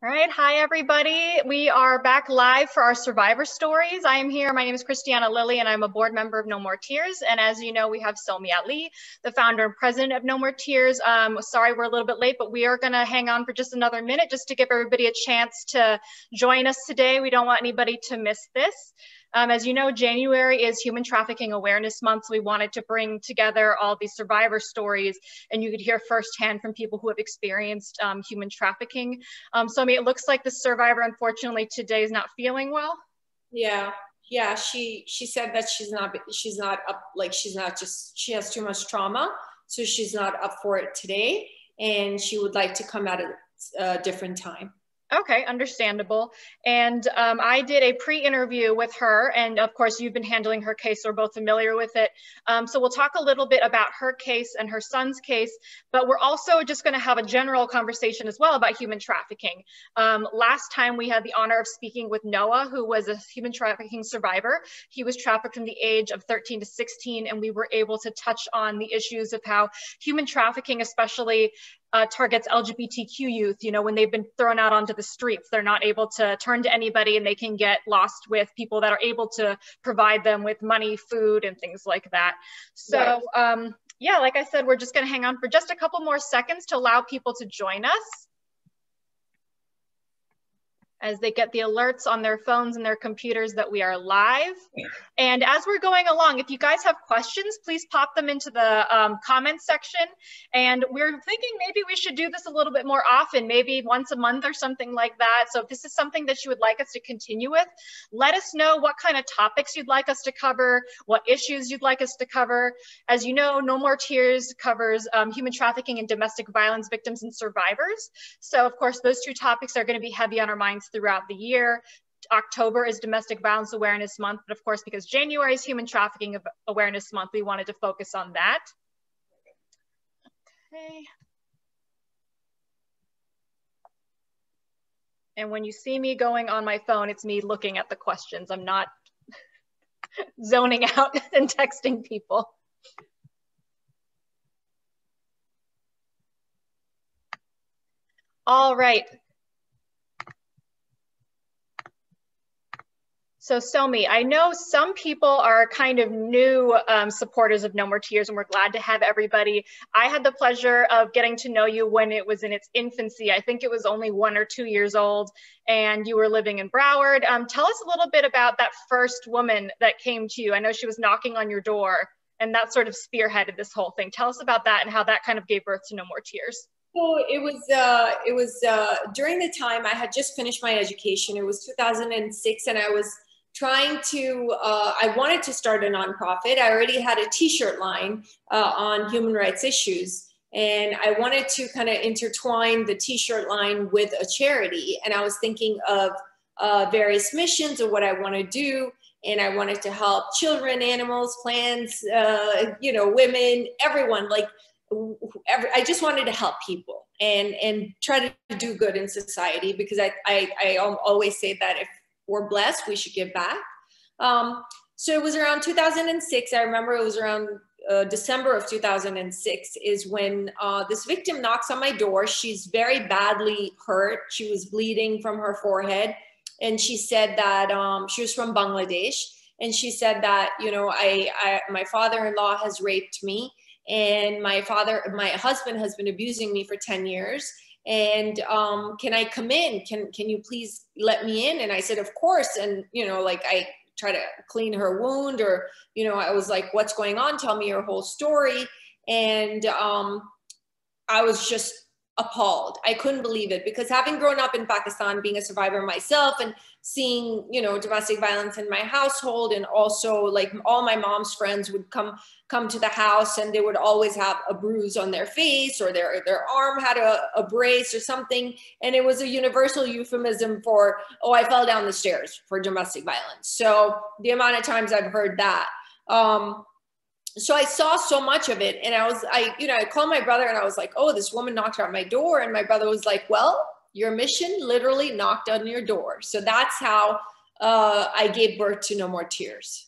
All right, hi everybody. We are back live for our survivor stories. I am here. My name is Christiana Lilly, and I'm a board member of No More Tears. And as you know, we have Somi Ali, the founder and president of No More Tears. Sorry we're a little bit late, but we are going to hang on for just another minute just to give everybody a chance to join us today. We don't want anybody to miss this. As you know, January is Human Trafficking Awareness Month, so we wanted to bring together all these survivor stories, and you could hear firsthand from people who have experienced human trafficking. So, I mean, it looks like the survivor, unfortunately, today is not feeling well. Yeah, she said that she's not up, like she has too much trauma, so she's not up for it today, and she would like to come at a different time. Okay, understandable. And I did a pre-interview with her, and of course you've been handling her case, so we're both familiar with it. So we'll talk a little bit about her case and her son's case, but we're also just going to have a general conversation as well about human trafficking. Last time we had the honor of speaking with Noah, who was a human trafficking survivor. He was trafficked from the age of 13 to 16, and we were able to touch on the issues of how human trafficking, especially targets LGBTQ youth. You know, when they've been thrown out onto the streets, they're not able to turn to anybody, and they can get lost with people that are able to provide them with money, food, and things like that. So yeah, like I said, we're just going to hang on for just a couple more seconds to allow people to join us as they get the alerts on their phones and their computers that we are live. And as we're going along, if you guys have questions, please pop them into the comments section. And we're thinking maybe we should do this a little bit more often, maybe once a month or something like that. So if this is something that you would like us to continue with, let us know what kind of topics you'd like us to cover, what issues you'd like us to cover. As you know, No More Tears covers human trafficking and domestic violence victims and survivors. So of course, those two topics are going to be heavy on our minds throughout the year. October is Domestic Violence Awareness Month, but of course, because January is Human Trafficking Awareness Month, we wanted to focus on that. Okay. And when you see me going on my phone, it's me looking at the questions. I'm not zoning out and texting people. All right. So Somi, I know some people are kind of new supporters of No More Tears, and we're glad to have everybody. I had the pleasure of getting to know you when it was in its infancy. I think it was only 1 or 2 years old, and you were living in Broward. Tell us a little bit about that first woman that came to you. I know she was knocking on your door, and that sort of spearheaded this whole thing. Tell us about that and how that kind of gave birth to No More Tears. So it was during the time I had just finished my education. It was 2006, and I was trying to, I wanted to start a nonprofit. I already had a t-shirt line on human rights issues, and I wanted to kind of intertwine the t-shirt line with a charity. And I was thinking of various missions of what I want to do. And I wanted to help children, animals, plants, you know, women, everyone. Like, I just wanted to help people and try to do good in society, because I always say that if we're blessed, we should give back. So it was around 2006. I remember it was around December of 2006 is when this victim knocks on my door. She's very badly hurt. She was bleeding from her forehead. And she said that she was from Bangladesh. And she said that, you know, my father-in-law has raped me. And my husband has been abusing me for 10 years. And can I come in? Can you please let me in? And I said, of course. And, you know, like I try to clean her wound, or, you know, I was like, what's going on? Tell me your whole story. And I was just appalled. I couldn't believe it, because having grown up in Pakistan, being a survivor myself, and seeing, you know, domestic violence in my household, and also like all my mom's friends would come to the house, and they would always have a bruise on their face, or their arm had a brace or something. And it was a universal euphemism for, oh, I fell down the stairs, for domestic violence. So the amount of times I've heard that. So I saw so much of it, and I called my brother, and I was like, oh, this woman knocked on my door. And my brother was like, well, your mission literally knocked on your door. So that's how I gave birth to No More Tears.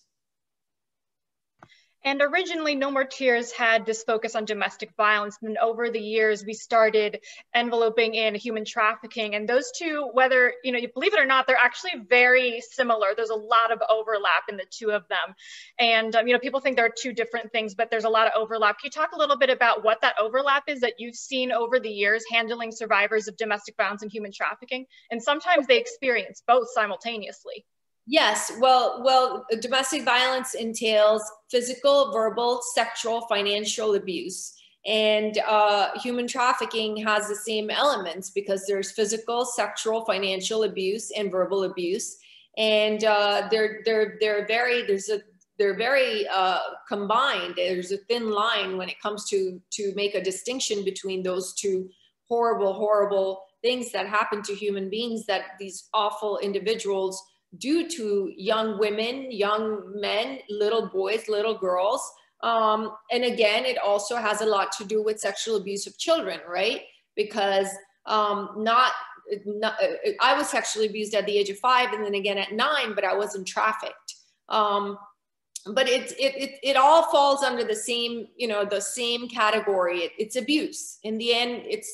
And originally, No More Tears had this focus on domestic violence. And over the years, we started enveloping in human trafficking. And those two, whether you believe it or not, they're actually very similar. There's a lot of overlap in the two of them. And people think they're two different things, but there's a lot of overlap. Can you talk a little bit about what that overlap is that you've seen over the years handling survivors of domestic violence and human trafficking? And sometimes they experience both simultaneously. Yes, well, domestic violence entails physical, verbal, sexual, financial abuse. And human trafficking has the same elements because there's physical, sexual, financial abuse, and verbal abuse. And they're very combined. There's a thin line when it comes to make a distinction between those two horrible things that happen to human beings, that these awful individuals do to young women, young men, little boys, little girls. And again, it also has a lot to do with sexual abuse of children, right? Because I was sexually abused at the age of 5 and then again at 9, but I wasn't trafficked. But it all falls under the same, the same category. It's abuse. In the end, it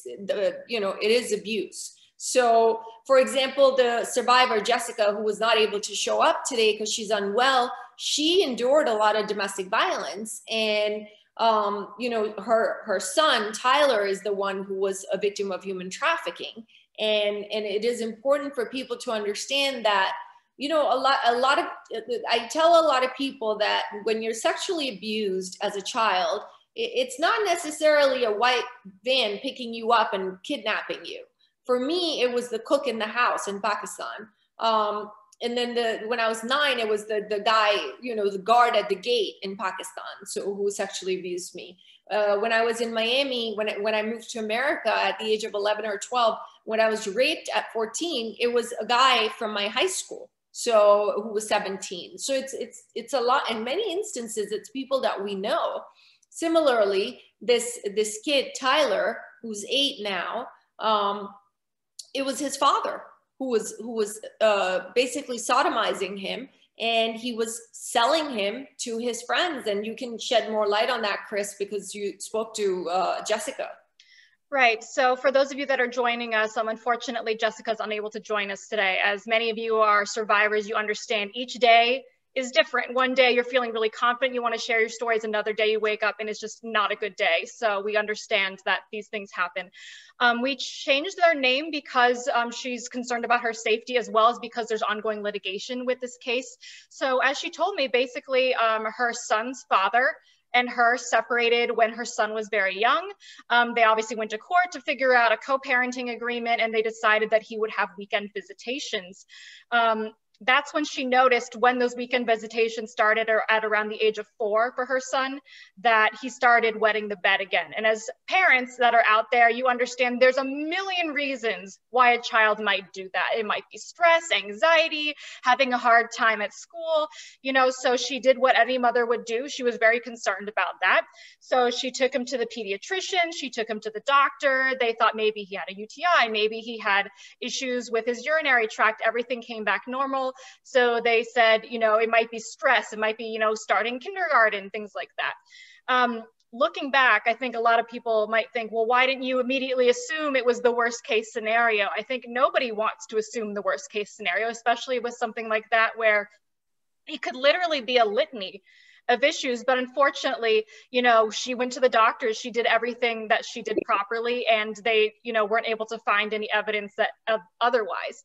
is abuse. So, for example, the survivor, Jessica, who was not able to show up today because she's unwell, she endured a lot of domestic violence. And, her son, Tyler, is the one who was a victim of human trafficking. And it is important for people to understand that, I tell a lot of people that when you're sexually abused as a child, it's not necessarily a white van picking you up and kidnapping you. For me, it was the cook in the house in Pakistan. And then when I was 9, it was the guy, the guard at the gate in Pakistan, who sexually abused me. When I was in Miami, when I moved to America at the age of 11 or 12, when I was raped at 14, it was a guy from my high school, who was 17. So it's a lot. In many instances, it's people that we know. Similarly, this kid, Tyler, who's 8 now, it was his father who was basically sodomizing him, and he was selling him to his friends. And you can shed more light on that, Chris, because you spoke to Jessica. Right. So for those of you that are joining us, unfortunately, Jessica's unable to join us today. As many of you are survivors, you understand each day is different. One day you're feeling really confident, you want to share your stories. Another day you wake up and it's just not a good day. So we understand that these things happen. We changed their name because she's concerned about her safety, as well as because there's ongoing litigation with this case. So as she told me, basically her son's father and her separated when her son was very young. They obviously went to court to figure out a co-parenting agreement, and they decided that he would have weekend visitations. That's when she noticed, when those weekend visitations started at around the age of 4 for her son, that he started wetting the bed again. And as parents that are out there, you understand there's a million reasons why a child might do that. It might be stress, anxiety, having a hard time at school, so she did what any mother would do. She was very concerned about that. So she took him to the pediatrician, she took him to the doctor. They thought maybe he had a UTI, maybe he had issues with his urinary tract. Everything came back normal. So they said, it might be stress, it might be, starting kindergarten, things like that. Looking back, I think a lot of people might think, well, why didn't you immediately assume it was the worst case scenario? I think nobody wants to assume the worst case scenario, especially with something like that, where it could literally be a litany of issues. But unfortunately, she went to the doctors, she did everything that she did properly, and they, weren't able to find any evidence of otherwise.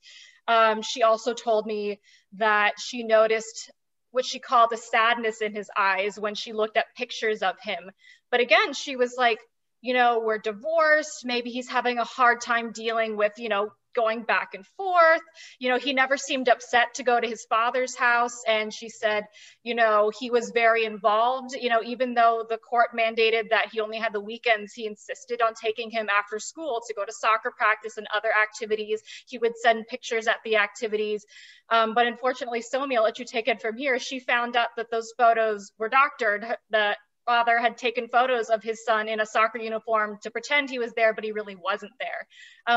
She also told me that she noticed what she called the sadness in his eyes when she looked at pictures of him. But again, she was like, we're divorced. Maybe he's having a hard time dealing with, going back and forth. He never seemed upset to go to his father's house. And she said, he was very involved, even though the court mandated that he only had the weekends, he insisted on taking him after school to go to soccer practice and other activities. He would send pictures at the activities. But unfortunately, Somi, I'll let you take it from here. She found out that those photos were doctored. The father had taken photos of his son in a soccer uniform to pretend he was there, but he really wasn't there.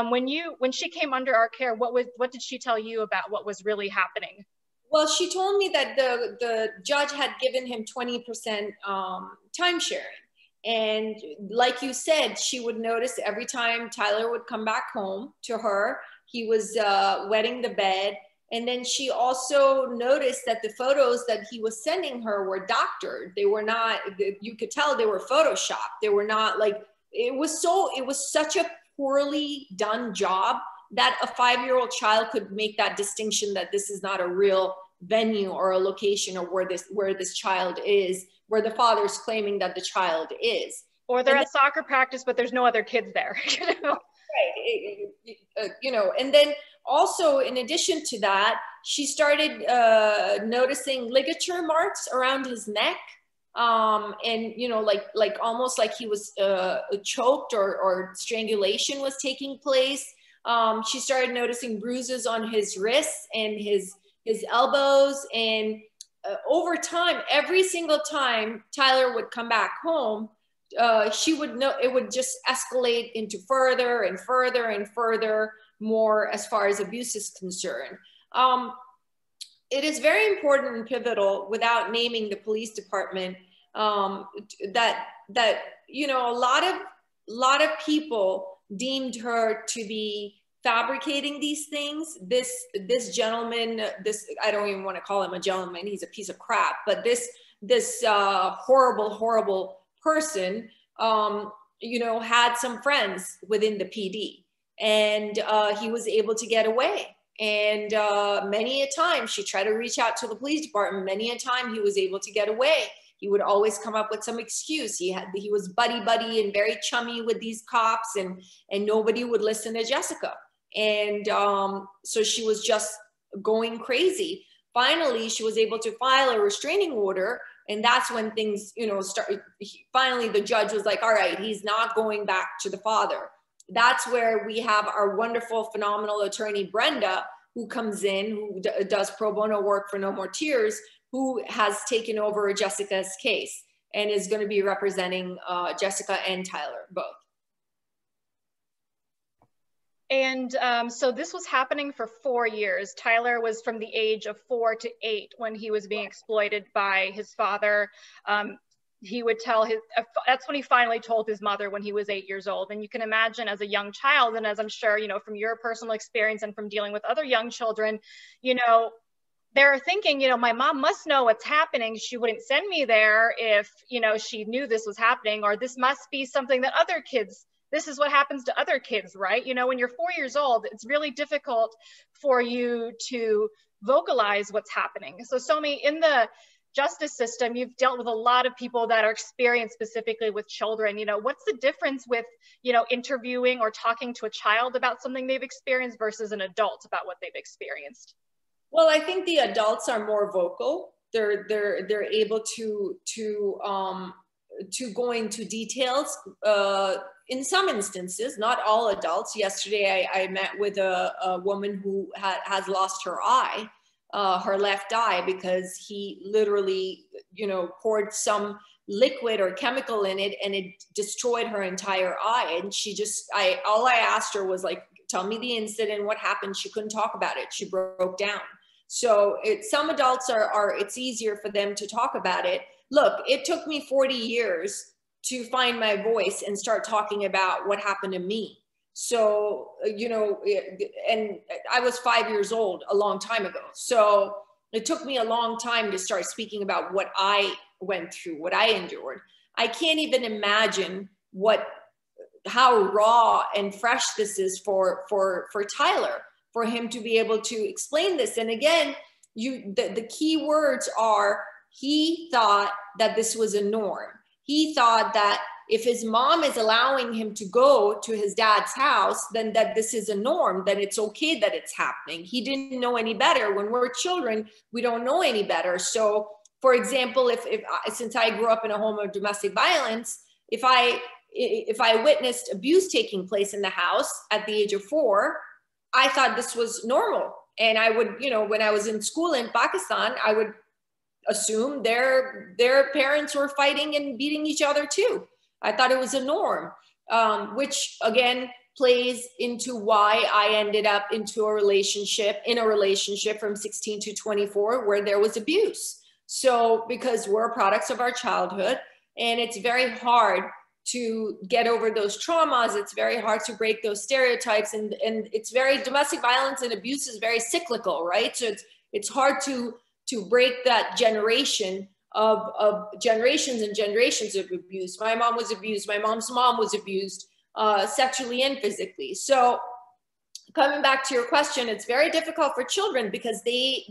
When she came under our care, what did she tell you about what was really happening? Well, she told me that the judge had given him 20% time sharing. And like you said, she would notice every time Tyler would come back home to her, he was wetting the bed. And then she also noticed that the photos that he was sending her were doctored. They were not, you could tell they were photoshopped. They were not like, it was such a poorly done job that a 5-year-old child could make that distinction that this is not a real venue or a location of where this child is, where the father is claiming that the child is. Or they're at soccer practice, but there's no other kids there. Right. And then also, in addition to that, she started noticing ligature marks around his neck. And like almost like he was choked or strangulation was taking place. She started noticing bruises on his wrists and his elbows. And over time, every single time Tyler would come back home, she would know it would just escalate into further and further and further more as far as abuse is concerned. It is very important and pivotal, without naming the police department, that a lot of people deemed her to be fabricating these things. This gentleman, I don't even want to call him a gentleman, he's a piece of crap, but this horrible person, had some friends within the PD, and he was able to get away. And many a time she tried to reach out to the police department. Many a time he was able to get away. He would always come up with some excuse. He was buddy and very chummy with these cops, and nobody would listen to Jessica. And so she was just going crazy. Finally, she was able to file a restraining order. And that's when things, started. Finally, the judge was like, all right, he's not going back to the father. That's where we have our wonderful, phenomenal attorney, Brenda, who comes in, who does pro bono work for No More Tears, who has taken over Jessica's case and is going to be representing Jessica and Tyler both. And so this was happening for 4 years. Tyler was from the age of 4 to 8 when he was being exploited by his father. He would tell that's when he finally told his mother, when he was 8 years old. And you can imagine, as a young child, and as I'm sure, from your personal experience and from dealing with other young children, they're thinking, my mom must know what's happening. She wouldn't send me there if, she knew this was happening, or this must be something that other kids, this is what happens to other kids, right? When you're 4 years old, it's really difficult for you to vocalize what's happening. So Somi, in the justice system, you've dealt with a lot of people that are experienced specifically with children. What's the difference with, interviewing or talking to a child about something they've experienced versus an adult about what they've experienced? Well, I think the adults are more vocal. They're able to go into details. In some instances, not all adults. Yesterday, I met with a woman who has lost her eye, her left eye, because he literally, poured some liquid or chemical in it, and it destroyed her entire eye. And all I asked her was like, tell me the incident, what happened. She couldn't talk about it. She broke down. So some adults it's easier for them to talk about it. Look, it took me 40 years to find my voice and start talking about what happened to me. So, and I was 5 years old a long time ago. So it took me a long time to start speaking about what I went through, what I endured. I can't even imagine how raw and fresh this is for Tyler, for him to be able to explain this. And again, the key words are, he thought that this was a norm. He thought that if his mom is allowing him to go to his dad's house, then that this is a norm, that it's okay that it's happening. He didn't know any better. When we're children, we don't know any better. So, for example, since I grew up in a home of domestic violence, if I witnessed abuse taking place in the house at the age of 4, I thought this was normal. And I would, when I was in school in Pakistan, I would assume their parents were fighting and beating each other too. I thought it was a norm, which again, plays into why I ended up in a relationship from 16 to 24 where there was abuse. So because we're products of our childhood, and it's very hard to get over those traumas. It's very hard to break those stereotypes, and it's very, domestic violence and abuse is very cyclical, right? So it's hard to break that generation of generations and generations of abuse. My mom was abused. My mom's mom was abused sexually and physically. So coming back to your question, it's very difficult for children because they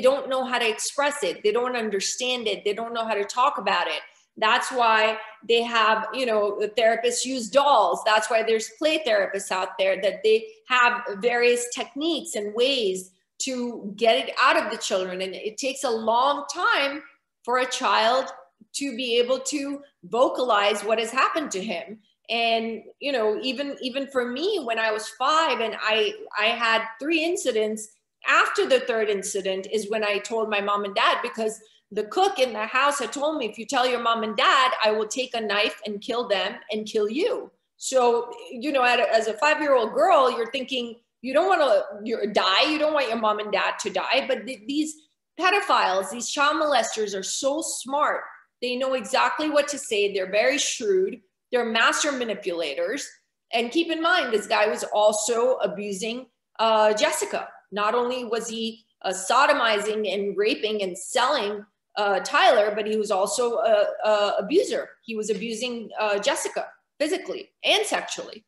don't know how to express it. They don't understand it. They don't know how to talk about it. That's why they have, the therapists use dolls. That's why there's play therapists out there, that they have various techniques and ways to get it out of the children. And it takes a long time for a child to be able to vocalize what has happened to him. And, even for me, when I was 5 and I had 3 incidents, after the 3rd incident is when I told my mom and dad, because the cook in the house had told me, if you tell your mom and dad, I will take a knife and kill them and kill you. So, as a 5-year-old girl, you're thinking, you don't want to die. You don't want your mom and dad to die. But these pedophiles, these child molesters are so smart. They know exactly what to say. They're very shrewd. They're master manipulators. And keep in mind, this guy was also abusing Jessica. Not only was he sodomizing and raping and selling Tyler, but he was also a abuser. He was abusing Jessica physically and sexually.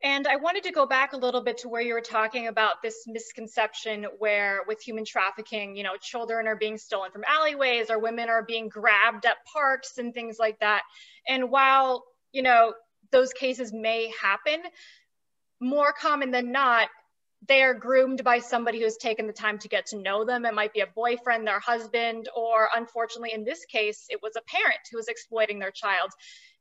And I wanted to go back a little bit to where you were talking about this misconception where with human trafficking, children are being stolen from alleyways or women are being grabbed at parks and things like that. And while, those cases may happen, more common than not, they are groomed by somebody who's taken the time to get to know them. It might be a boyfriend, their husband, or unfortunately in this case, it was a parent who was exploiting their child.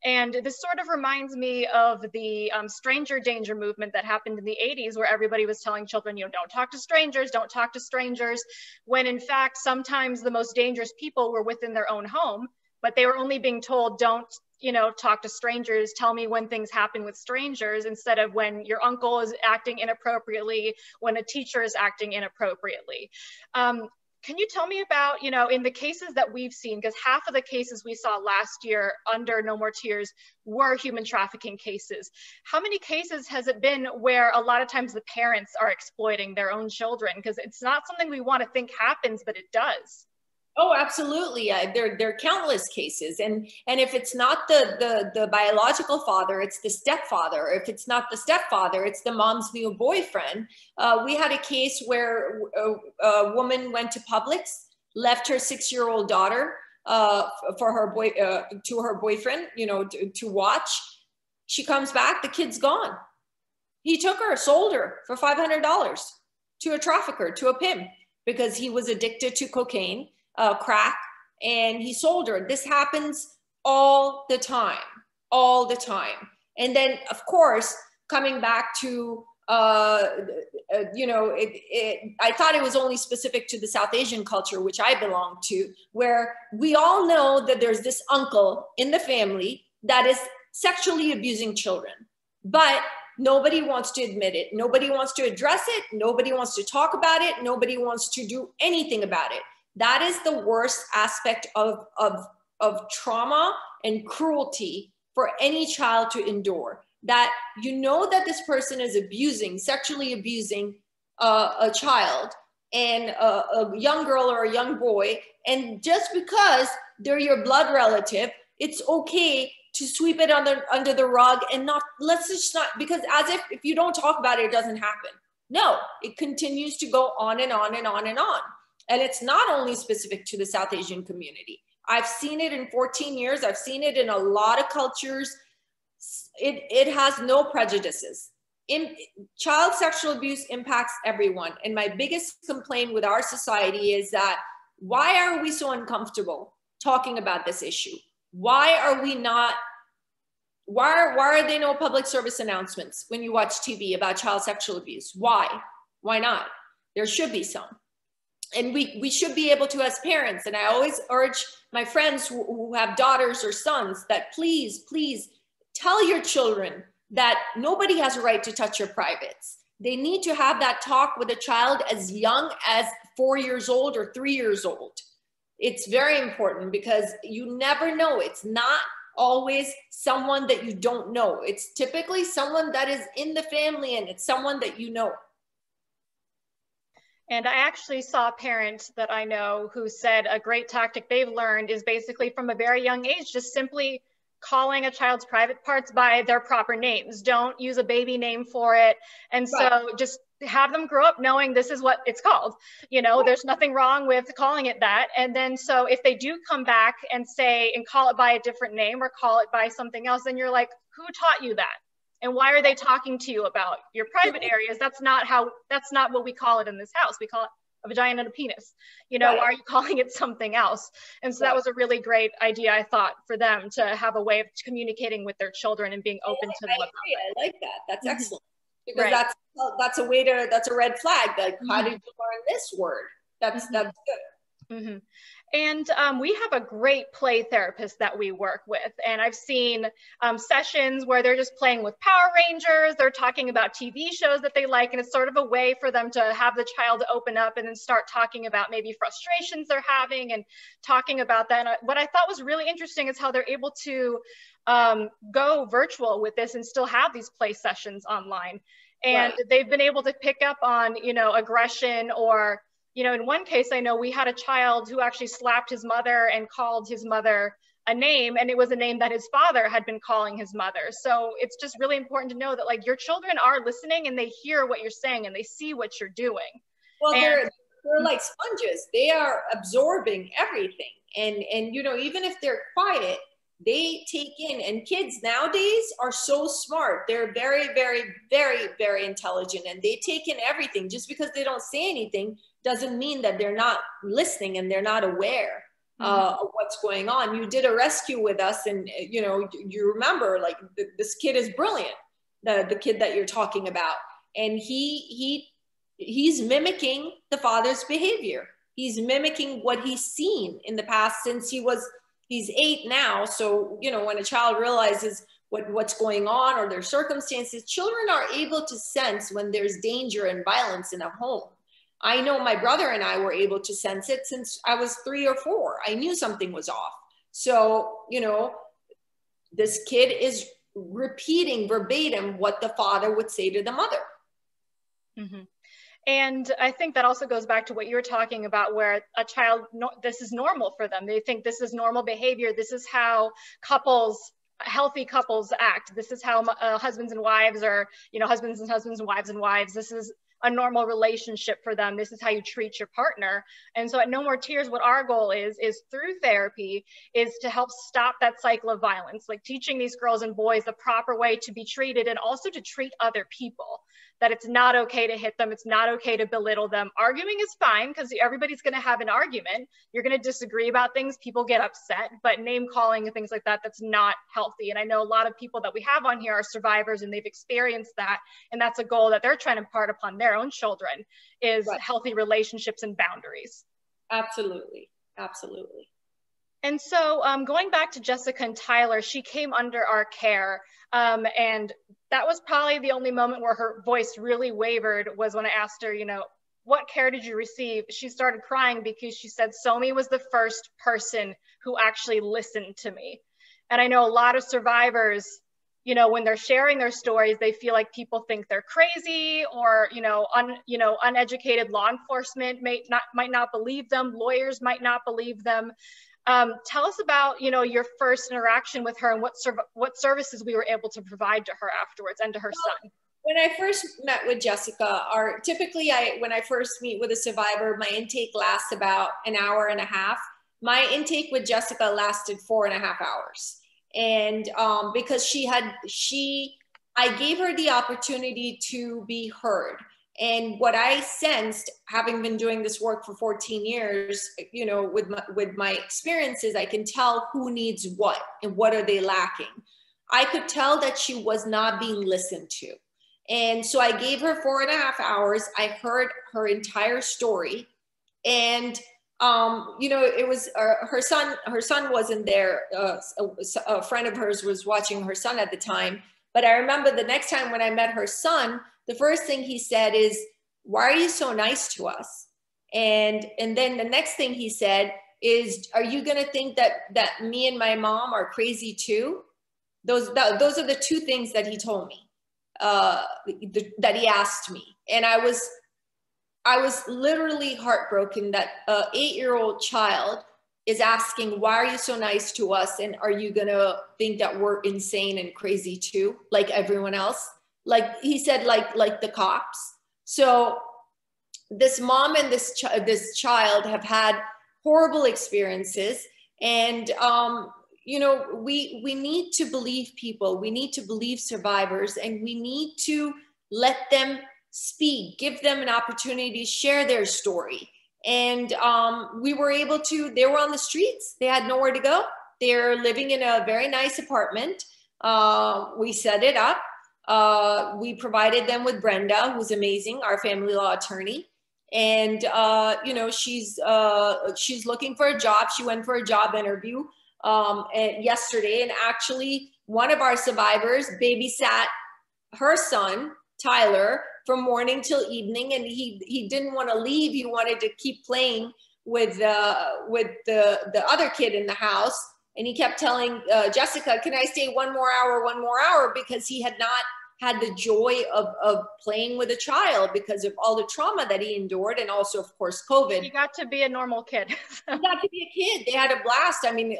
And this sort of reminds me of the stranger danger movement that happened in the 80s, where everybody was telling children, don't talk to strangers, don't talk to strangers, when in fact, sometimes the most dangerous people were within their own home, but they were only being told, don't talk to strangers, tell me when things happen with strangers, instead of when your uncle is acting inappropriately, when a teacher is acting inappropriately. Can you tell me about, in the cases that we've seen, because half of the cases we saw last year under No More Tears were human trafficking cases. How many cases has it been where a lot of times the parents are exploiting their own children? Because it's not something we want to think happens, but it does. Oh, absolutely. There are countless cases. And if it's not the biological father, it's the stepfather. If it's not the stepfather, it's the mom's new boyfriend. We had a case where a woman went to Publix, left her 6-year-old daughter for her to her boyfriend, to watch. She comes back, the kid's gone. He took her, sold her for $500 to a trafficker, to a pimp, because he was addicted to cocaine. Crack, and he sold her. This happens all the time. And then, of course, coming back to, I thought it was only specific to the South Asian culture, which I belong to, where we all know that there's this uncle in the family that is sexually abusing children, but nobody wants to admit it. Nobody wants to address it. Nobody wants to talk about it. Nobody wants to do anything about it. That is the worst aspect of trauma and cruelty for any child to endure. That that this person is sexually abusing a child, and a young girl or a young boy, and just because they're your blood relative, it's okay to sweep it under the rug and because as if you don't talk about it, it doesn't happen. No, it continues to go on and on and on and on. And it's not only specific to the South Asian community. I've seen it in 14 years. I've seen it in a lot of cultures. It has no prejudices. Child sexual abuse impacts everyone. And my biggest complaint with our society is that why are we so uncomfortable talking about this issue? Why are there no public service announcements when you watch TV about child sexual abuse? Why? Why not? There should be some. And we should be able to, as parents, and I always urge my friends who have daughters or sons that please tell your children that nobody has a right to touch your privates. They need to have that talk with a child as young as 4 years old or 3 years old. It's very important because you never know. It's not always someone that you don't know. It's typically someone that is in the family, and it's someone that you know. And I actually saw a parent that I know who said a great tactic they've learned is basically from a very young age, just simply calling a child's private parts by their proper names. Don't use a baby name for it. And so just have them grow up knowing this is what it's called. You know, there's nothing wrong with calling it that. And then so if they do come back and say, and call it by a different name or call it by something else, then you're like, who taught you that? And why are they talking to you about your private areas? That's not what we call it in this house. We call it a vagina and a penis. You know, why are you calling it something else? And so that was a really great idea, I thought, for them to have a way of communicating with their children and being open to them. I like that. That's excellent. Because that's a red flag. Like, how did you learn this word? That's good. And we have a great play therapist that we work with. And I've seen sessions where they're just playing with Power Rangers. They're talking about TV shows that they like. And it's sort of a way for them to have the child open up and then start talking about maybe frustrations they're having and talking about that. And what I thought was really interesting is how they're able to go virtual with this and still have these play sessions online. And they've been able to pick up on, you know, aggression or, you know, in one case, I know we had a child who actually slapped his mother and called his mother a name, and it was a name that his father had been calling his mother. So it's just really important to know that, like, your children are listening and they hear what you're saying and they see what you're doing. Well, they're like sponges. They are absorbing everything. And, you know, even if they're quiet, they take in, and kids nowadays are so smart. They're very, very, very, very intelligent, and they take in everything. Just because they don't say anything doesn't mean that they're not listening and they're not aware of what's going on. You did a rescue with us, and you know, you remember, like, this kid is brilliant, the kid that you're talking about, and he's mimicking the father's behavior. He's mimicking what he's seen in the past since he's 8 now. So, you know, when a child realizes what's going on or their circumstances, children are able to sense when there's danger and violence in a home. I know my brother and I were able to sense it since I was 3 or 4. I knew something was off. So, you know, this kid is repeating verbatim what the father would say to the mother. And I think that also goes back to what you were talking about, where a child, this is normal for them. They think this is normal behavior. This is how healthy couples act. This is how husbands and wives are, you know, husbands and wives and wives. This is a normal relationship for them. This is how you treat your partner. And so at No More Tears, what our goal is through therapy is to help stop that cycle of violence, like teaching these girls and boys the proper way to be treated, and also to treat other people, that it's not okay to hit them. It's not okay to belittle them. Arguing is fine, because everybody's going to have an argument. You're going to disagree about things. People get upset, but name calling and things like that, that's not healthy. And I know a lot of people that we have on here are survivors, and they've experienced that. And that's a goal that they're trying to impart upon their own children, is healthy relationships and boundaries. Absolutely. Absolutely. And so going back to Jessica and Tyler, she came under our care. And that was probably the only moment where her voice really wavered, was when I asked her, you know, what care did you receive? She started crying because she said, Somi was the first person who actually listened to me. And I know a lot of survivors, you know, when they're sharing their stories, they feel like people think they're crazy, or, uneducated law enforcement might not believe them. Lawyers might not believe them. Tell us about, you know, your first interaction with her, and what services we were able to provide to her afterwards, and to her son. When I first met with Jessica, when I first meet with a survivor, my intake lasts about an hour and a half. My intake with Jessica lasted 4.5 hours. And because I gave her the opportunity to be heard. And what I sensed, having been doing this work for 14 years, you know, with my experiences, I can tell who needs what and what are they lacking. I could tell that she was not being listened to. And so I gave her 4.5 hours. I heard her entire story. And You know, it was her son wasn't there. A friend of hers was watching her son at the time. But I remember the next time when I met her son, the first thing he said is, "Why are you so nice to us?" And then the next thing he said is, "Are you going to think that me and my mom are crazy too?" Those are the two things that he told me, that he asked me. And I was literally heartbroken that an 8-year-old child is asking, "Why are you so nice to us? And are you going to think that we're insane and crazy too, like everyone else?" Like he said, like the cops. So this mom and this child have had horrible experiences. And, you know, we need to believe people. We need to believe survivors, and we need to let them speak, give them an opportunity to share their story. And we were able to, they were on the streets. They had nowhere to go. They're living in a very nice apartment. We set it up. We provided them with Brenda, who's amazing, our family law attorney. And, you know, she's looking for a job. She went for a job interview yesterday. And actually, one of our survivors babysat her son, Tyler, from morning till evening. And he didn't want to leave. He wanted to keep playing with the other kid in the house. And he kept telling Jessica, "Can I stay one more hour?" Because he had not had the joy of playing with a child because of all the trauma that he endured, and also, of course, COVID. He got to be a normal kid. He got to be a kid. They had a blast. I mean,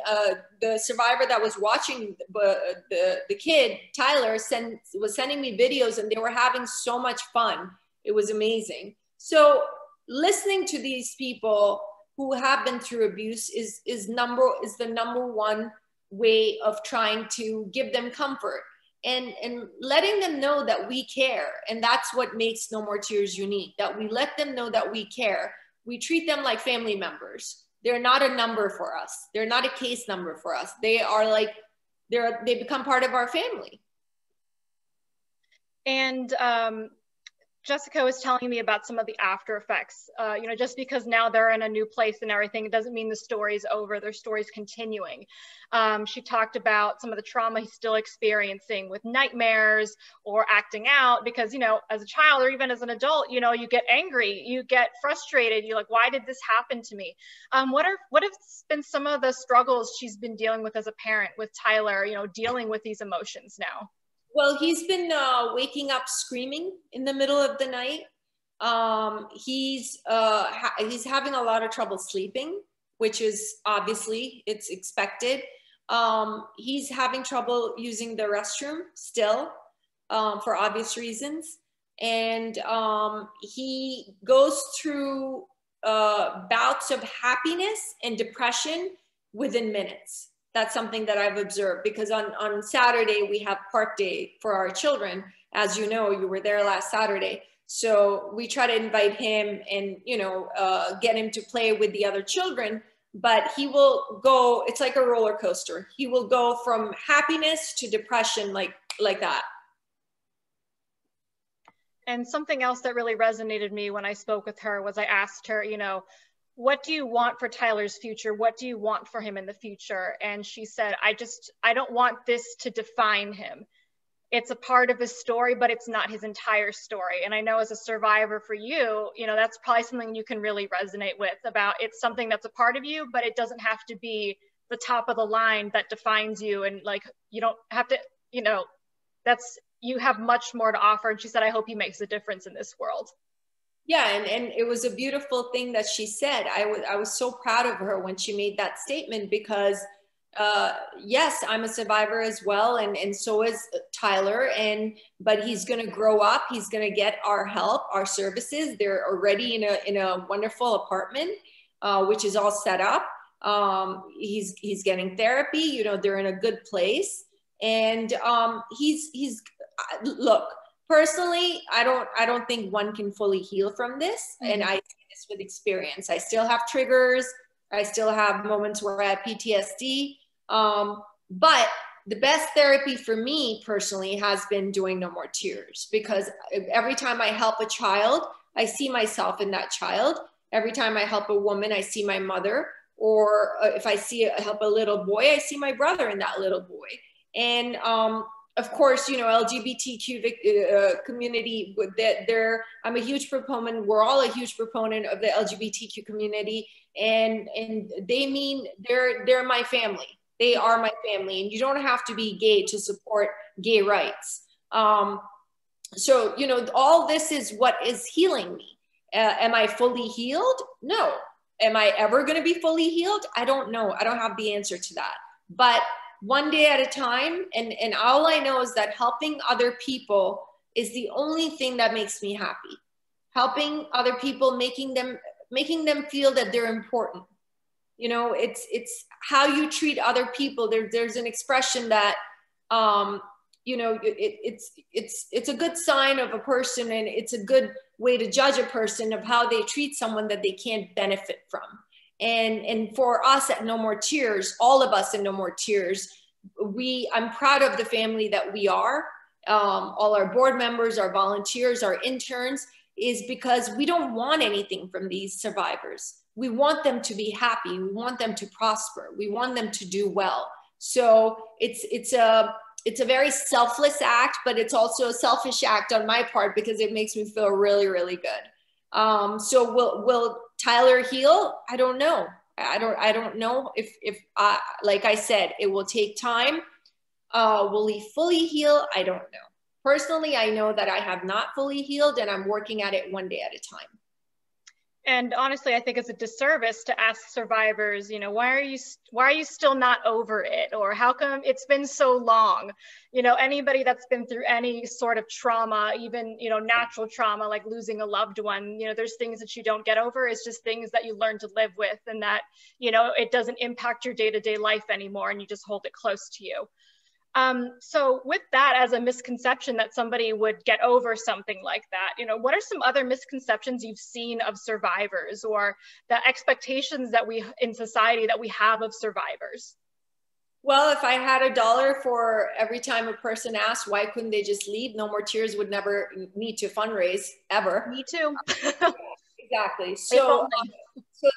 the survivor that was watching the kid, Tyler, was sending me videos, and they were having so much fun. It was amazing. So listening to these people who have been through abuse is the number one way of trying to give them comfort, and letting them know that we care. And that's what makes No More Tears unique, that we let them know that we care. We treat them like family members. They're not a number for us. They're not a case number for us. They are like, they become part of our family. And Jessica was telling me about some of the after effects. You know, just because now they're in a new place and everything, it doesn't mean the story's over. Their story's continuing. She talked about some of the trauma he's still experiencing with nightmares or acting out, because, you know, as a child or even as an adult, you know, you get angry, you get frustrated. You're like, why did this happen to me? What have been some of the struggles she's been dealing with as a parent with Tyler, you know, dealing with these emotions now? Well, he's been waking up screaming in the middle of the night. He's having a lot of trouble sleeping, which is obviously, it's expected. He's having trouble using the restroom still, for obvious reasons. And he goes through bouts of happiness and depression within minutes. That's something that I've observed, because on Saturday, we have park day for our children. As you know, you were there last Saturday. So we try to invite him and, you know, get him to play with the other children, but he will go, it's like a roller coaster. He will go from happiness to depression like that. And something else that really resonated me when I spoke with her was I asked her, you know, what do you want for Tyler's future? What do you want for him in the future? And she said, I don't want this to define him. It's a part of his story, but it's not his entire story. And I know as a survivor for you, you know, that's probably something you can really resonate with, about it's something that's a part of you, but it doesn't have to be the top of the line that defines you. And like, you don't have to, you know, you have much more to offer. And she said, I hope he makes a difference in this world. Yeah, and it was a beautiful thing that she said. I was so proud of her when she made that statement, because yes, I'm a survivor as well, and so is Tyler. But he's going to grow up. He's going to get our help, our services. They're already in a wonderful apartment, which is all set up. He's getting therapy. You know, they're in a good place, and look. Personally, I don't think one can fully heal from this. Mm-hmm. And I see this with experience. I still have triggers. I still have moments where I have PTSD. But the best therapy for me personally has been doing No More Tears, because every time I help a child, I see myself in that child. Every time I help a woman, I see my mother. Or if I help a little boy, I see my brother in that little boy. And of course, you know, LGBTQ community, I'm a huge proponent. We're all a huge proponent of the LGBTQ community, and they're my family. They are my family, and you don't have to be gay to support gay rights. So, you know, all this is what is healing me. Am I fully healed? No. Am I ever going to be fully healed? I don't know. I don't have the answer to that. But one day at a time, and all I know is that helping other people is the only thing that makes me happy. Helping other people, making them feel that they're important. You know, it's how you treat other people. There's an expression that you know, it's a good sign of a person, and it's a good way to judge a person of how they treat someone that they can't benefit from. And for us at No More Tears, all of us in No More Tears, I'm proud of the family that we are. All our board members, our volunteers, our interns, is because we don't want anything from these survivors. We want them to be happy. We want them to prosper. We want them to do well. So it's a very selfless act, but it's also a selfish act on my part because it makes me feel really, really good. So will Tyler heal? I don't know. I don't know if like I said, it will take time. Will he fully heal? I don't know. Personally, I know that I have not fully healed, and I'm working at it one day at a time. And honestly, I think it's a disservice to ask survivors, you know, why are you still not over it? Or how come it's been so long? You know, anybody that's been through any sort of trauma, even, you know, natural trauma, like losing a loved one, you know, there's things that you don't get over. It's just things that you learn to live with, and that, you know, it doesn't impact your day-to-day life anymore, and you just hold it close to you. So with that as a misconception that somebody would get over something like that, you know, what are some other misconceptions you've seen of survivors, or the expectations that we in society that we have of survivors? Well, if I had $1 for every time a person asked why couldn't they just leave, No More Tears would never need to fundraise ever. Me too. Exactly. So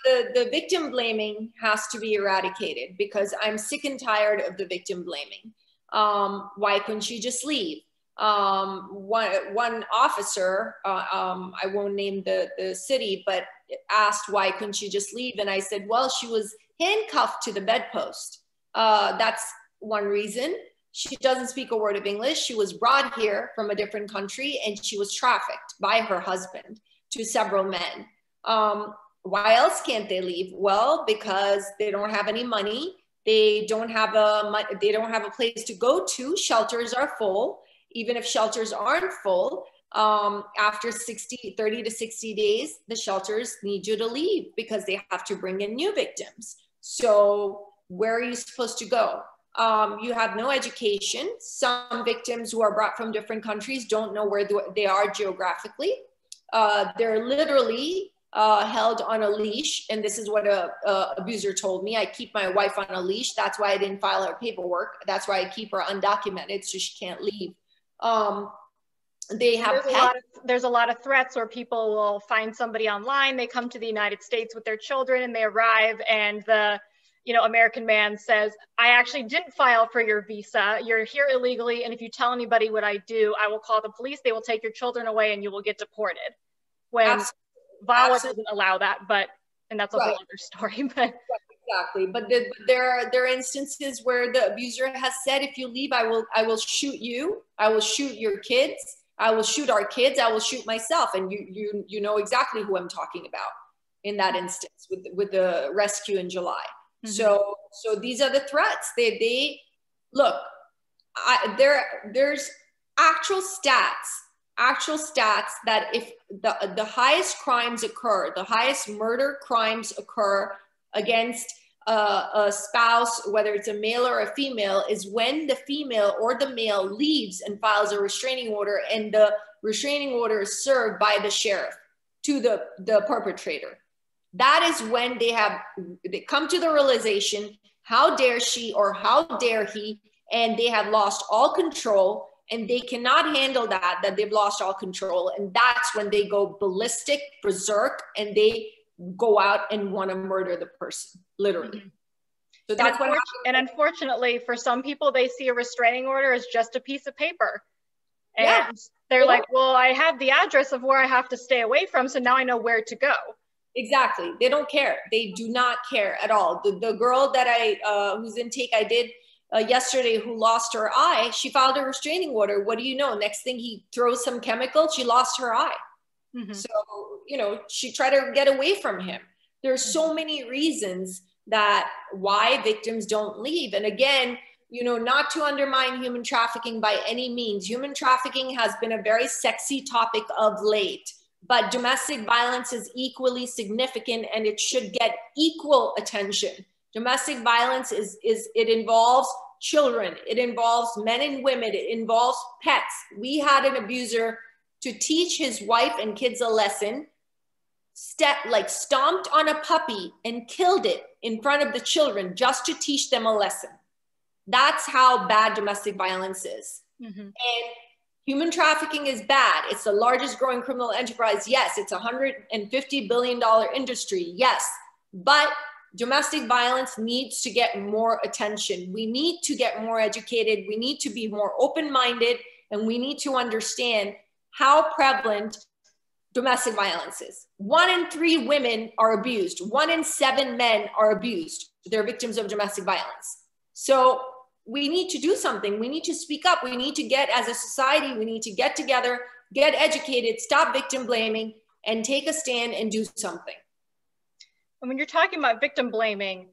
the victim blaming has to be eradicated, because I'm sick and tired of the victim blaming. Why couldn't she just leave? One officer, I won't name the city, but asked why couldn't she just leave? And I said, well, she was handcuffed to the bedpost. That's one reason. She doesn't speak a word of English. She was brought here from a different country, and she was trafficked by her husband to several men. Why else can't they leave? Well, because they don't have any money. They don't have a place to go to. Shelters are full. Even if shelters aren't full, after 30 to 60 days, the shelters need you to leave because they have to bring in new victims. So where are you supposed to go? You have no education. Some victims who are brought from different countries don't know where they are geographically. They're literally held on a leash. And this is what a abuser told me. I keep my wife on a leash. That's why I didn't file her paperwork. That's why I keep her undocumented, so she can't leave. They have there's a lot of threats where people will find somebody online. They come to the United States with their children, and they arrive, and the, you know, American man says, I actually didn't file for your visa. You're here illegally. And if you tell anybody what I do, I will call the police. They will take your children away, and you will get deported. When VAWA doesn't allow that, and that's a whole other story. But exactly. But there are instances where the abuser has said, if you leave, I will shoot you. I will shoot your kids. I will shoot our kids. I will shoot myself. And you know exactly who I'm talking about in that instance with the rescue in July. Mm-hmm. So these are the threats. They look. There's actual stats that if the highest crimes occur, the highest murder crimes occur against a spouse, whether it's a male or a female, is when the female or the male leaves and files a restraining order, and the restraining order is served by the sheriff to the perpetrator. That is when they come to the realization, how dare she or how dare he, and they have lost all control, and they cannot handle that they've lost all control. And that's when they go ballistic, berserk, and they go out and want to murder the person, literally. Mm-hmm. So that's what happens. And unfortunately, for some people, they see a restraining order as just a piece of paper. And Yeah. they're like, well, I have the address of where I have to stay away from, so now I know where to go. Exactly. They don't care. They do not care at all. The girl that whose intake I did yesterday, who lost her eye, she filed a restraining order. What do you know? Next thing, he throws some chemical, she lost her eye. Mm-hmm. So, you know, she tried to get away from him. There's so many reasons that why victims don't leave. And again, you know, not to undermine human trafficking by any means. Human trafficking has been a very sexy topic of late, but domestic violence is equally significant and it should get equal attention. Domestic violence it involves children, it involves men and women, it involves pets. We had an abuser to teach his wife and kids a lesson, stomped on a puppy and killed it in front of the children just to teach them a lesson. That's how bad domestic violence is. Mm-hmm. And human trafficking is bad. It's the largest growing criminal enterprise. Yes, it's a $150 billion industry. Yes, but domestic violence needs to get more attention. We need to get more educated. We need to be more open-minded, and we need to understand how prevalent domestic violence is. 1 in 3 women are abused. 1 in 7 men are abused. They're victims of domestic violence. So we need to do something. We need to speak up. We need to get, as a society, we need to get together, get educated, stop victim blaming, and take a stand and do something. And when you're talking about victim blaming,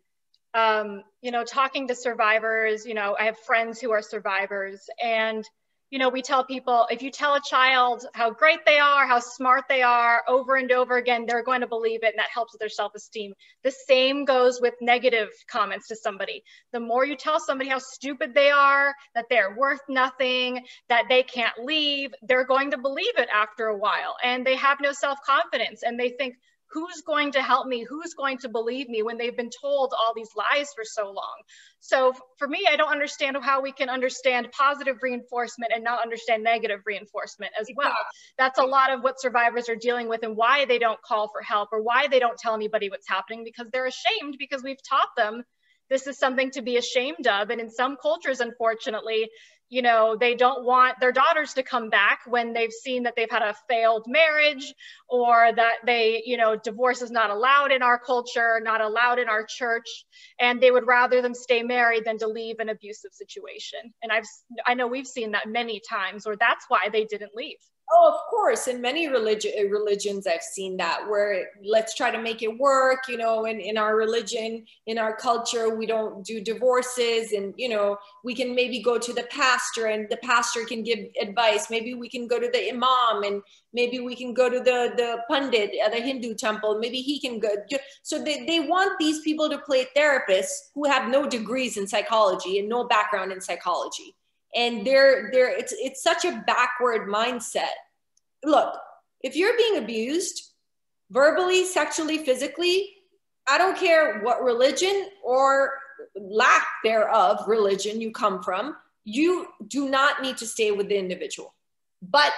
you know, talking to survivors, you know, I have friends who are survivors, and you know, we tell people, if you tell a child how great they are, how smart they are over and over again, they're going to believe it, and that helps with their self-esteem. The same goes with negative comments to somebody. The more you tell somebody how stupid they are, that they're worth nothing, that they can't leave, they're going to believe it after a while. And they have no self-confidence, and they think, who's going to help me? Who's going to believe me when they've been told all these lies for so long? So for me, I don't understand how we can understand positive reinforcement and not understand negative reinforcement as well. That's a lot of what survivors are dealing with, and why they don't call for help or why they don't tell anybody what's happening, because they're ashamed, because we've taught them this is something to be ashamed of. And in some cultures, unfortunately, you know, they don't want their daughters to come back when they've seen that they've had a failed marriage, or that they, you know, divorce is not allowed in our culture, not allowed in our church. And they would rather them stay married than to leave an abusive situation. And I know we've seen that many times, or that's why they didn't leave. Oh, of course. In many religions, I've seen that, where let's try to make it work. You know, in our religion, in our culture, we don't do divorces, and, you know, we can maybe go to the pastor and the pastor can give advice. Maybe we can go to the imam, and maybe we can go to the pandit at the Hindu temple. Maybe he can go. So they want these people to play therapists who have no degrees in psychology and no background in psychology. And it's such a backward mindset. Look, if you're being abused verbally, sexually, physically, I don't care what religion or lack thereof religion you come from, you do not need to stay with the individual. But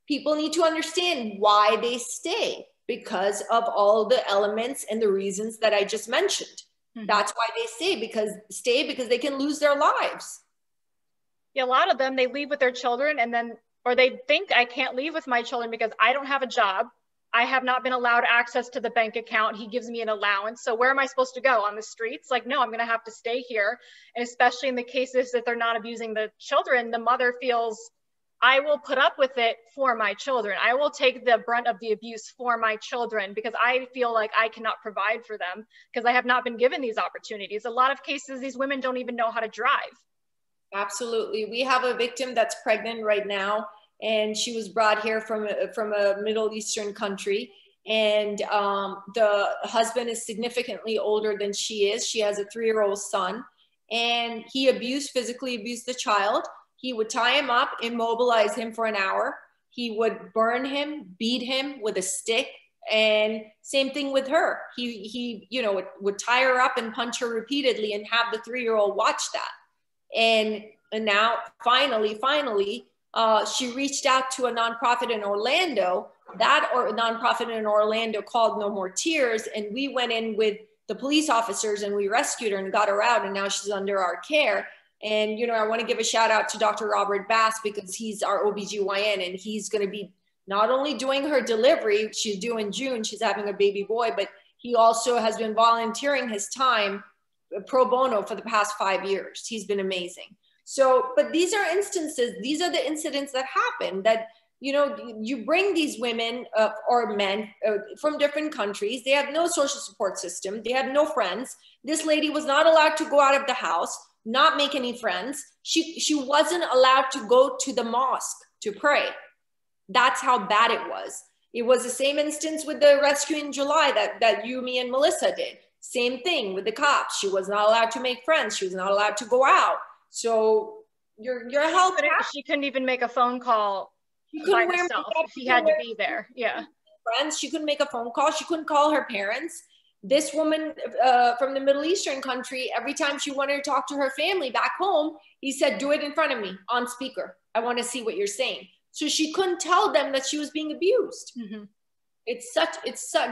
people need to understand why they stay, because of all the elements and the reasons that I just mentioned. Mm-hmm. That's why they stay because they can lose their lives. Yeah, a lot of them, they leave with their children, and then, or they think, I can't leave with my children because I don't have a job. I have not been allowed access to the bank account. He gives me an allowance. So where am I supposed to go? On the streets? Like, no, I'm going to have to stay here. And especially in the cases that they're not abusing the children, the mother feels, I will put up with it for my children. I will take the brunt of the abuse for my children, because I feel like I cannot provide for them because I have not been given these opportunities. A lot of cases, these women don't even know how to drive. Absolutely. We have a victim that's pregnant right now, and she was brought here from a Middle Eastern country. And the husband is significantly older than she is. She has a 3-year-old son, and he physically abused the child. He would tie him up, immobilize him for an hour. He would burn him, beat him with a stick. And same thing with her. He you know, would tie her up and punch her repeatedly and have the 3-year-old watch that. And now finally, she reached out to a nonprofit in Orlando that or nonprofit in Orlando called No More Tears, and we went in with the police officers and we rescued her and got her out, and now she's under our care. And, you know, I want to give a shout out to Dr. Robert Bass, because he's our OBGYN, and he's going to be not only doing her delivery, she's due in June, she's having a baby boy, but he also has been volunteering his time pro bono for the past 5 years. He's been amazing. So, but these are instances, these are the incidents that happen, that, you know, you bring these women or men from different countries. They have no social support system. They have no friends. This lady was not allowed to go out of the house, not make any friends. She wasn't allowed to go to the mosque to pray. That's how bad it was. It was the same instance with the rescue in July that you, me, and Melissa did. Same thing with the cops. She was not allowed to make friends. She was not allowed to go out. So your health. She couldn't even make a phone call. She couldn't by herself. She had to be there. Yeah. Friends. She couldn't make a phone call. She couldn't call her parents. This woman from the Middle Eastern country, every time she wanted to talk to her family back home, he said, do it in front of me on speaker. I want to see what you're saying. So she couldn't tell them that she was being abused. Mm-hmm.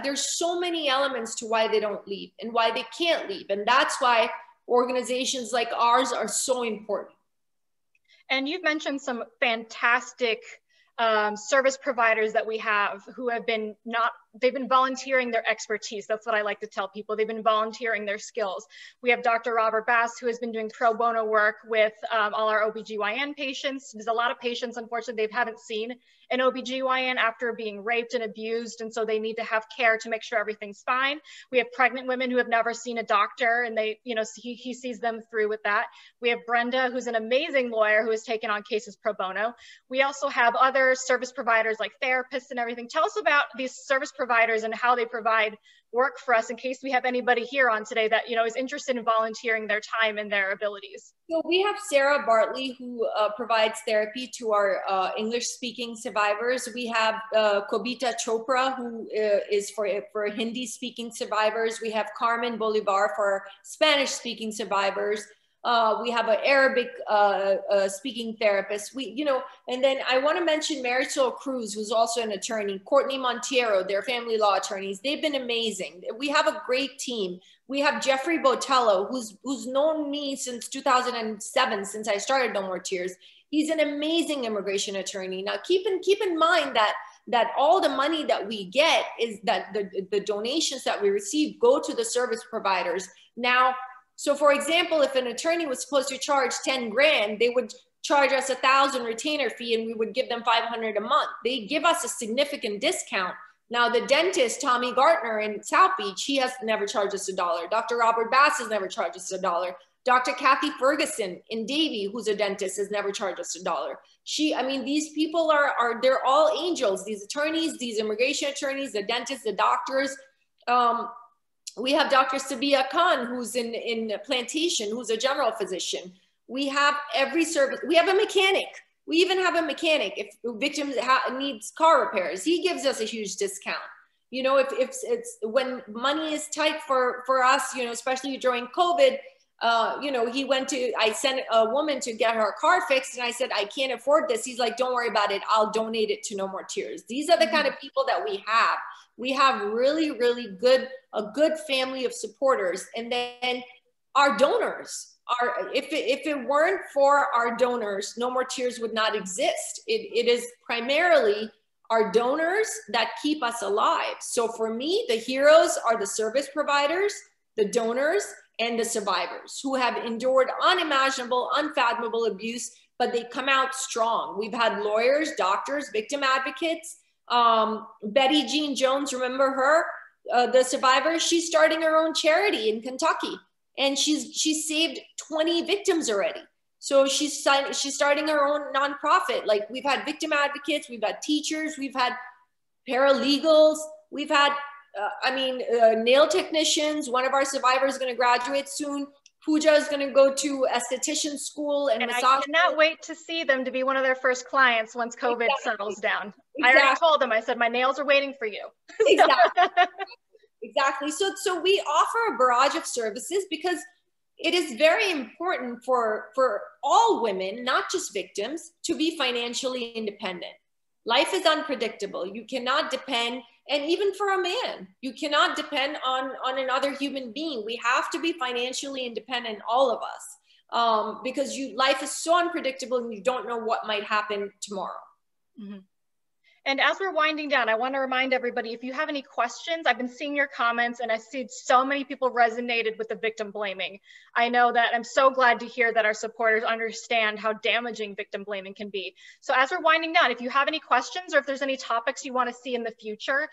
There's so many elements to why they don't leave and why they can't leave. And that's why organizations like ours are so important. And you've mentioned some fantastic service providers that we have who have been they've been volunteering their expertise. That's what I like to tell people. They've been volunteering their skills. We have Dr. Robert Bass, who has been doing pro bono work with all our OBGYN patients. There's a lot of patients, unfortunately, they haven't seen an OBGYN after being raped and abused, and so they need to have care to make sure everything's fine. We have pregnant women who have never seen a doctor, and they, you know, he sees them through with that. We have Brenda, who's an amazing lawyer who has taken on cases pro bono. We also have other service providers like therapists and everything. Tell us about these service providers and how they provide work for us, in case we have anybody here on today that, you know, is interested in volunteering their time and their abilities. So we have Sarah Bartley, who provides therapy to our English-speaking survivors. We have Kobita Chopra, who is for Hindi-speaking survivors. We have Carmen Bolivar for Spanish-speaking survivors. We have an Arabic speaking therapist. And then I want to mention Marisol Cruz, who's also an attorney, Courtney Monteiro, they're family law attorneys. They've been amazing. We have a great team. We have Jeffrey Botello, who's known me since 2007, since I started No More Tears. He's an amazing immigration attorney. Now, keep in mind that all the money that we get is that the donations that we receive go to the service providers. Now, so for example, if an attorney was supposed to charge 10 grand, they would charge us 1,000 retainer fee and we would give them 500 a month. They give us a significant discount. Now the dentist, Tommy Gartner in South Beach, he has never charged us $1. Dr. Robert Bass has never charged us $1. Dr. Kathy Ferguson in Davie, who's a dentist, has never charged us $1. These people they're all angels, these attorneys, these immigration attorneys, the dentists, the doctors. We have Dr. Sabia Khan, who's in Plantation, who's a general physician. We have every service. We have a mechanic. We even have a mechanic. If victims needs car repairs, he gives us a huge discount. You know, if it's when money is tight for us, you know, especially during COVID, I sent a woman to get her car fixed and I said, I can't afford this. He's like, don't worry about it. I'll donate it to No More Tears. These are the kind of people that we have. We have really, really a good family of supporters. And then our donors if it weren't for our donors, No More Tears would not exist. It is primarily our donors that keep us alive. So for me, the heroes are the service providers, the donors, and the survivors who have endured unimaginable, unfathomable abuse, but they come out strong. We've had lawyers, doctors, victim advocates. Betty Jean Jones, remember her, the survivor? She's starting her own charity in Kentucky, and she's saved 20 victims already. So she's starting her own nonprofit. Like, we've had victim advocates, we've had teachers, we've had paralegals, we've had nail technicians. One of our survivors is going to graduate soon. Pooja is going to go to esthetician school and massage. I cannot wait to see them to be one of their first clients once COVID settles down. Exactly. I already told them, I said, my nails are waiting for you. Exactly. Exactly. So we offer a barrage of services because it is very important for all women, not just victims, to be financially independent. Life is unpredictable. You cannot depend, and even for a man, you cannot depend on another human being. We have to be financially independent, all of us, because life is so unpredictable and you don't know what might happen tomorrow. Mm-hmm. And as we're winding down, I want to remind everybody, if you have any questions, I've been seeing your comments and I see so many people resonated with the victim blaming. I know that I'm so glad to hear that our supporters understand how damaging victim blaming can be. So as we're winding down, if you have any questions or if there's any topics you want to see in the future,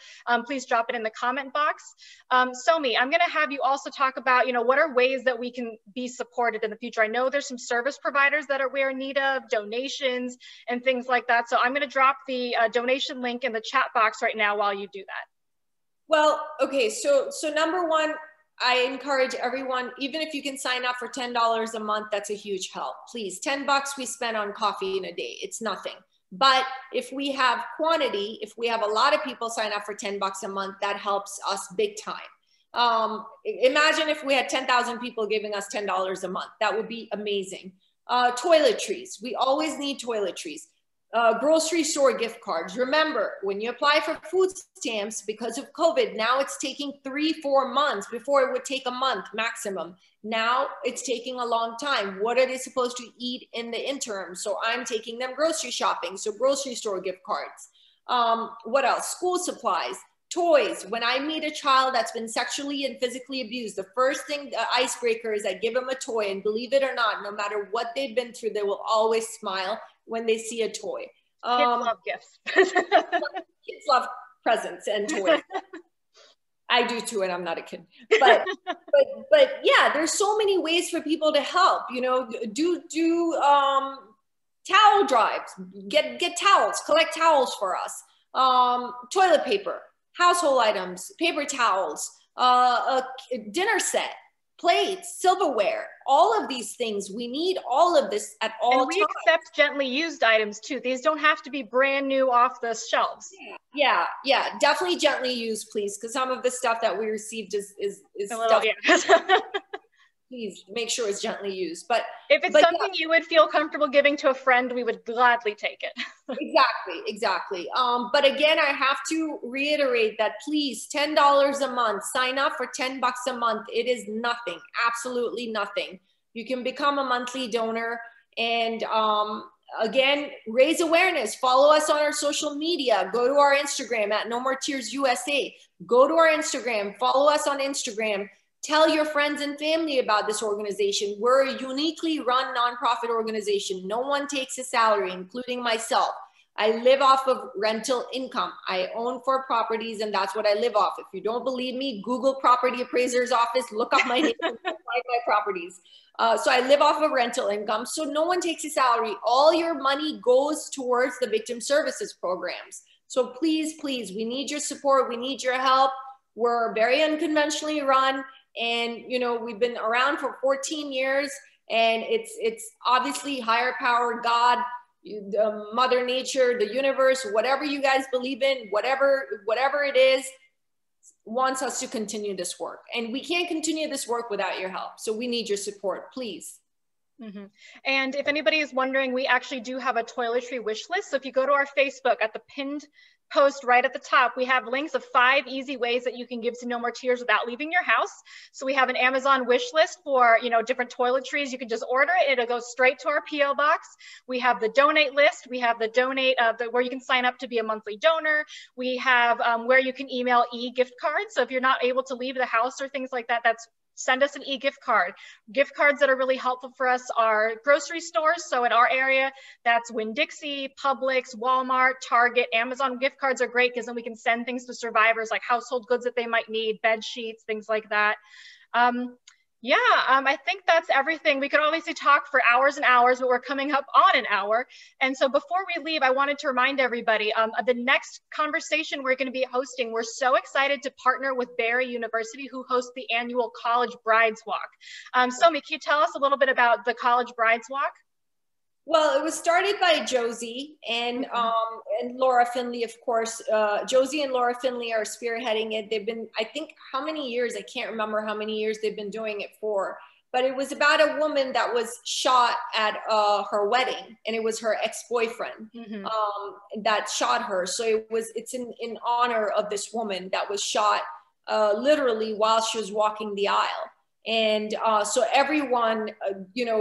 please drop it in the comment box. Somi, I'm going to have you also talk about, what are ways that we can be supported in the future? I know there's some service providers that we're in need of, donations and things like that. So I'm going to drop the donation link in the chat box right now while you do that. Well, okay, so number one, I encourage everyone, even if you can sign up for $10 a month, that's a huge help. Please, $10 we spend on coffee in a day, it's nothing. But if we have quantity, if we have a lot of people sign up for $10 a month, that helps us big time. Imagine if we had 10,000 people giving us $10 a month, that would be amazing. Toiletries, we always need toiletries. Grocery store gift cards. Remember, when you apply for food stamps, because of COVID, now it's taking 3-4 months. Before it would take a month maximum. Now it's taking a long time. What are they supposed to eat in the interim? So I'm taking them grocery shopping. So grocery store gift cards. What else? School supplies, toys. When I meet a child that's been sexually and physically abused, the first thing, the icebreaker, is I give them a toy. And believe it or not, no matter what they've been through, they will always smile when they see a toy. Kids love gifts. Kids love presents and toys. I do too, and I'm not a kid. But yeah, there's so many ways for people to help. Do towel drives. Get towels. Collect towels for us. Toilet paper, household items, paper towels, a dinner set, plates, silverware, all of these things. We need all of this at all times. And we accept gently used items too. These don't have to be brand new off the shelves. Yeah, definitely gently used, please, because some of the stuff that we received is a little, yeah. Please make sure it's gently used. But if it's something you would feel comfortable giving to a friend, we would gladly take it. Exactly. But again, I have to reiterate that please, $10 a month, sign up for $10 a month. It is nothing, absolutely nothing. You can become a monthly donor and again, raise awareness. Follow us on our social media. Go to our Instagram at No More Tears USA. Go to our Instagram, follow us on Instagram. Tell your friends and family about this organization. We're a uniquely run nonprofit organization. No one takes a salary, including myself. I live off of rental income. I own 4 properties and that's what I live off. If you don't believe me, Google property appraiser's office, look up my name and find my properties. So I live off of rental income. So no one takes a salary. All your money goes towards the victim services programs. So please, we need your support. We need your help. We're very unconventionally run. And, we've been around for 14 years and it's obviously higher power, God, the Mother Nature, the universe, whatever you guys believe in, whatever it is, wants us to continue this work. And we can't continue this work without your help. So we need your support, please. Mm-hmm. And if anybody is wondering, we actually do have a toiletry wish list. So if you go to our Facebook at the pinned post right at the top, we have links of 5 easy ways that you can give to No More Tears without leaving your house. So we have an Amazon wish list for, different toiletries. You can just order it. It'll go straight to our PO box. We have the donate list. We have the donate where you can sign up to be a monthly donor. We have where you can email e-gift cards. So if you're not able to leave the house or things like that, send us an e-gift card. Gift cards that are really helpful for us are grocery stores. So in our area, that's Winn-Dixie, Publix, Walmart, Target. Amazon gift cards are great because then we can send things to survivors like household goods that they might need, bed sheets, things like that. I think that's everything. We could obviously talk for hours and hours, but we're coming up on an hour. And so before we leave, I wanted to remind everybody, the next conversation we're going to be hosting, we're so excited to partner with Barry University, who hosts the annual College Brides Walk. Somi, can you tell us a little bit about the College Brides Walk? Well, it was started by Josie and Laura Finley, of course. Josie and Laura Finley are spearheading it. They've been, I think, how many years? I can't remember how many years they've been doing it for. but it was about a woman that was shot at her wedding, and it was her ex-boyfriend that shot her. So it's in honor of this woman that was shot literally while she was walking the aisle. And so everyone,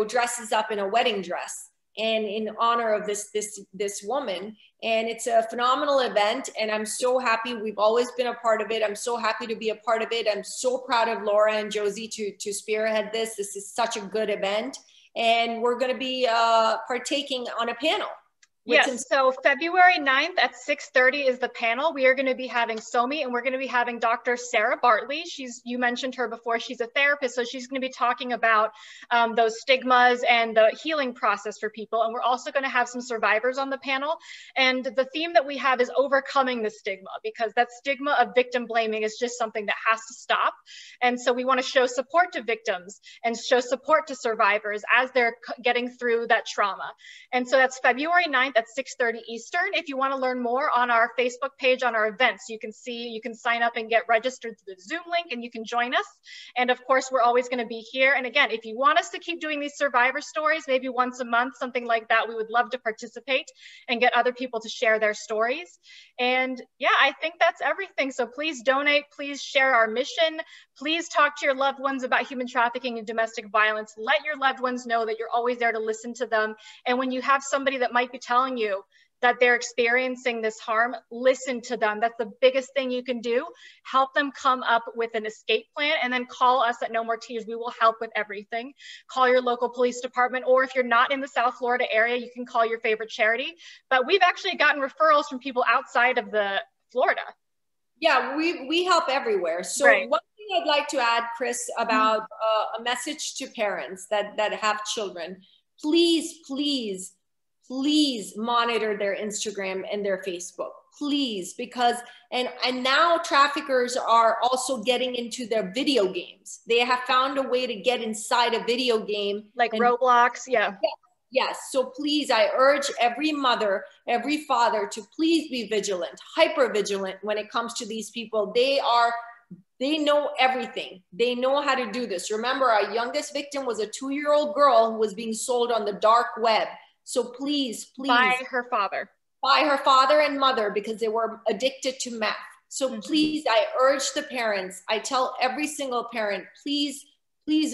dresses up in a wedding dress and in honor of this woman. And it's a phenomenal event, and I'm so happy. We've always been a part of it. I'm so happy to be a part of it. I'm so proud of Laura and Josie to spearhead this. This is such a good event, and we're going to be partaking on a panel. Yes, so February 9th at 6:30 is the panel. We are going to be having Somi, and we're going to be having Dr. Sarah Bartley. You mentioned her before. She's a therapist, so she's going to be talking about those stigmas and the healing process for people. And we're also going to have some survivors on the panel. And the theme that we have is overcoming the stigma, because that stigma of victim blaming is just something that has to stop. And so we want to show support to victims and show support to survivors as they're getting through that trauma. And so that's February 9th at 6:30 Eastern. If you want to learn more on our Facebook page, on our events, you can sign up and get registered through the Zoom link, and you can join us. And of course, we're always going to be here. And again, if you want us to keep doing these survivor stories, maybe once a month, something like that, we would love to participate and get other people to share their stories. And yeah, I think that's everything. So please donate, please share our mission. Please talk to your loved ones about human trafficking and domestic violence. Let your loved ones know that you're always there to listen to them. And when you have somebody that might be telling you that they're experiencing this harm, listen to them. That's the biggest thing you can do. Help them come up with an escape plan, and then call us at No More Tears. We will help with everything. Call your local police department, or if you're not in the South Florida area, you can call your favorite charity. But we've actually gotten referrals from people outside of the Florida. Yeah, we help everywhere. So right. One thing I'd like to add, Chris, about a message to parents that have children: please monitor their Instagram and their Facebook, please, because and now traffickers are also getting into their video games. They have found a way to get inside a video game, like Roblox. Yeah. Yes. So please, I urge every mother, every father to please be vigilant, hyper vigilant when it comes to these people. They know everything. They know how to do this. Remember, our youngest victim was a 2-year-old girl who was being sold on the dark web. So please. By her father and mother, because they were addicted to meth. So please, I urge the parents, I tell every single parent, please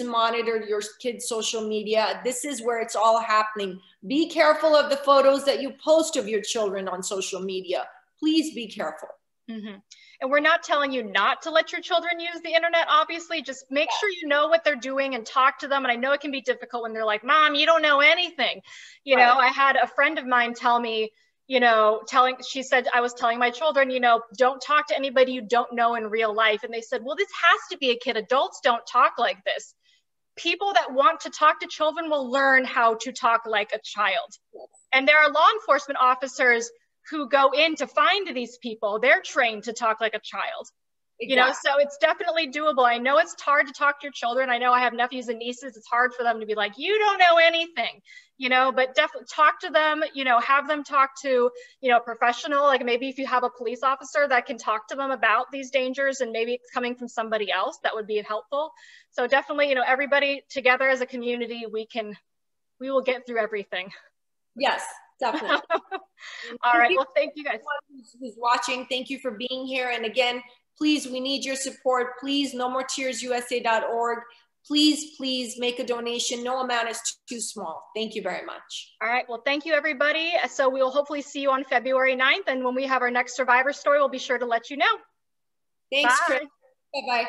monitor your kids' social media. This is where it's all happening. Be careful of the photos that you post of your children on social media. Please be careful. And we're not telling you not to let your children use the internet, obviously. Just make sure you know what they're doing and talk to them. And I know it can be difficult when they're like, Mom, you don't know anything. You know, I had a friend of mine tell me, she said, I was telling my children, don't talk to anybody you don't know in real life. And they said, well, this has to be a kid. Adults don't talk like this. People that want to talk to children will learn how to talk like a child. And there are law enforcement officers who go in to find these people. They're trained to talk like a child. Exactly. So it's definitely doable. I know it's hard to talk to your children. I know I have nephews and nieces. It's hard for them to be like, you don't know anything, but definitely talk to them, have them talk to, a professional, like maybe if you have a police officer that can talk to them about these dangers, and maybe it's coming from somebody else, that would be helpful. So definitely, everybody together as a community, we will get through everything. Yes. Definitely. All right. Well, thank you guys. Who's watching, thank you for being here. And again, please, we need your support. Please, nomoretearsusa.org. Please make a donation. No amount is too small. Thank you very much. All right. Well, thank you, everybody. So we will hopefully see you on February 9th. And when we have our next survivor story, we'll be sure to let you know. Thanks, Chris. Bye-bye.